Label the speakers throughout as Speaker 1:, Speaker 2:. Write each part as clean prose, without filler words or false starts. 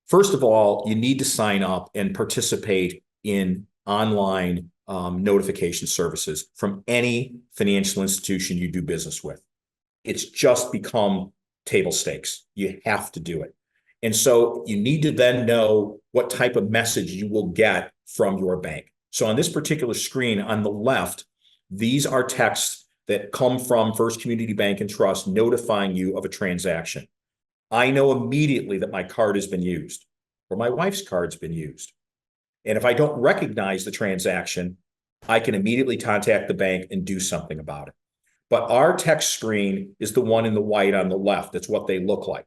Speaker 1: First of all, you need to sign up and participate in online notification services from any financial institution you do business with. It's just become table stakes. You have to do it. And so you need to then know what type of message you will get from your bank. So on this particular screen on the left, these are texts that come from First Community Bank and Trust notifying you of a transaction. I know immediately that my card has been used or my wife's card's been used. And if I don't recognize the transaction, I can immediately contact the bank and do something about it. But our text screen is the one in the white on the left. That's what they look like.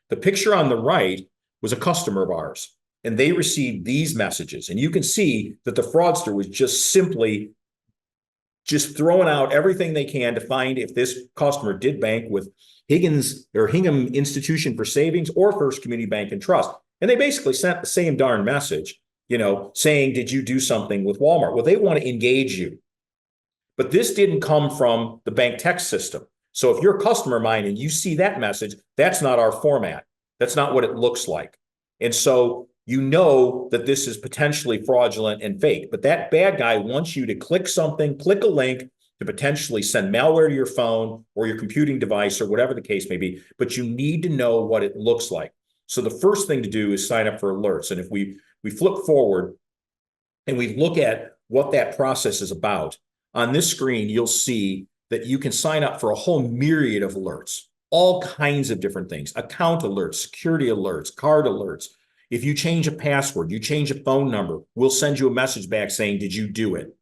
Speaker 1: The picture on the right was a customer of ours, and they received these messages. And you can see that the fraudster was just simply throwing out everything they can to find if this customer did bank with Higgins or Hingham Institution for Savings or First Community Bank and Trust. And they basically sent the same darn message, saying, did you do something with Walmart? Well, they want to engage you. But this didn't come from the bank text system. So if you're a customer of mine and you see that message, that's not our format. That's not what it looks like. And so you know that this is potentially fraudulent and fake. But that bad guy wants you to click something, click a link to potentially send malware to your phone or your computing device or whatever the case may be. But you need to know what it looks like. So the first thing to do is sign up for alerts. And if we flip forward and we look at what that process is about, on this screen, you'll see that you can sign up for a whole myriad of alerts, all kinds of different things, account alerts, security alerts, card alerts. If you change a password, you change a phone number, we'll send you a message back saying, did you do it?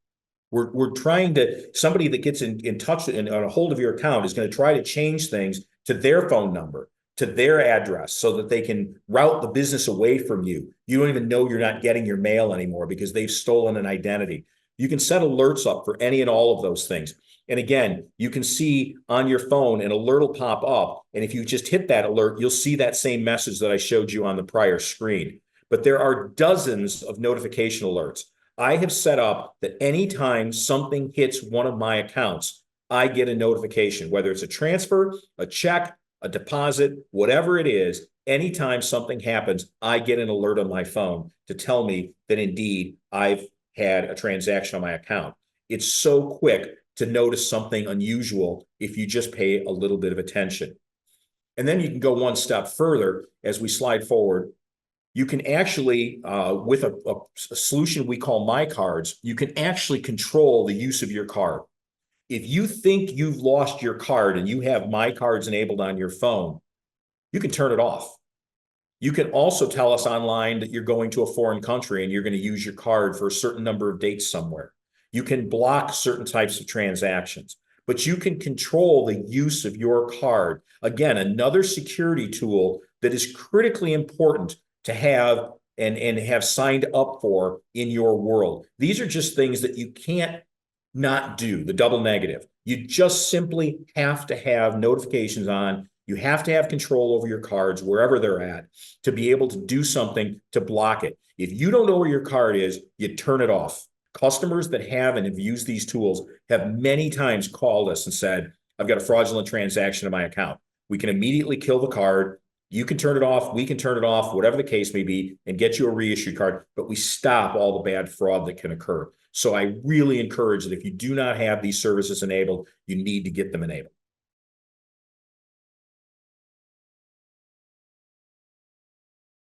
Speaker 1: We're trying to, somebody that gets in touch and on a hold of your account is going to try to change things to their phone number, to their address so that they can route the business away from you. You don't even know you're not getting your mail anymore because they've stolen an identity. You can set alerts up for any and all of those things. And again, you can see on your phone an alert will pop up. And if you just hit that alert, you'll see that same message that I showed you on the prior screen. But there are dozens of notification alerts. I have set up that anytime something hits one of my accounts, I get a notification, whether it's a transfer, a check, a deposit, whatever it is. Anytime something happens, I get an alert on my phone to tell me that indeed I've had a transaction on my account. It's so quick to notice something unusual if you just pay a little bit of attention. And then you can go one step further as we slide forward. You can actually, with a solution we call My Cards, you can actually control the use of your card. If you think you've lost your card and you have My Cards enabled on your phone, you can turn it off. You can also tell us online that you're going to a foreign country and you're going to use your card for a certain number of dates somewhere. You can block certain types of transactions, but you can control the use of your card. Again, another security tool that is critically important to have and have signed up for in your world. These are just things that you can't not do, the double negative. You just simply have to have notifications on. You have to have control over your cards wherever they're at to be able to do something to block it. If you don't know where your card is, you turn it off. Customers that have and have used these tools have many times called us and said, I've got a fraudulent transaction in my account. We can immediately kill the card. You can turn it off. We can turn it off, whatever the case may be, and get you a reissued card. But we stop all the bad fraud that can occur. So I really encourage that if you do not have these services enabled, you need to get them enabled.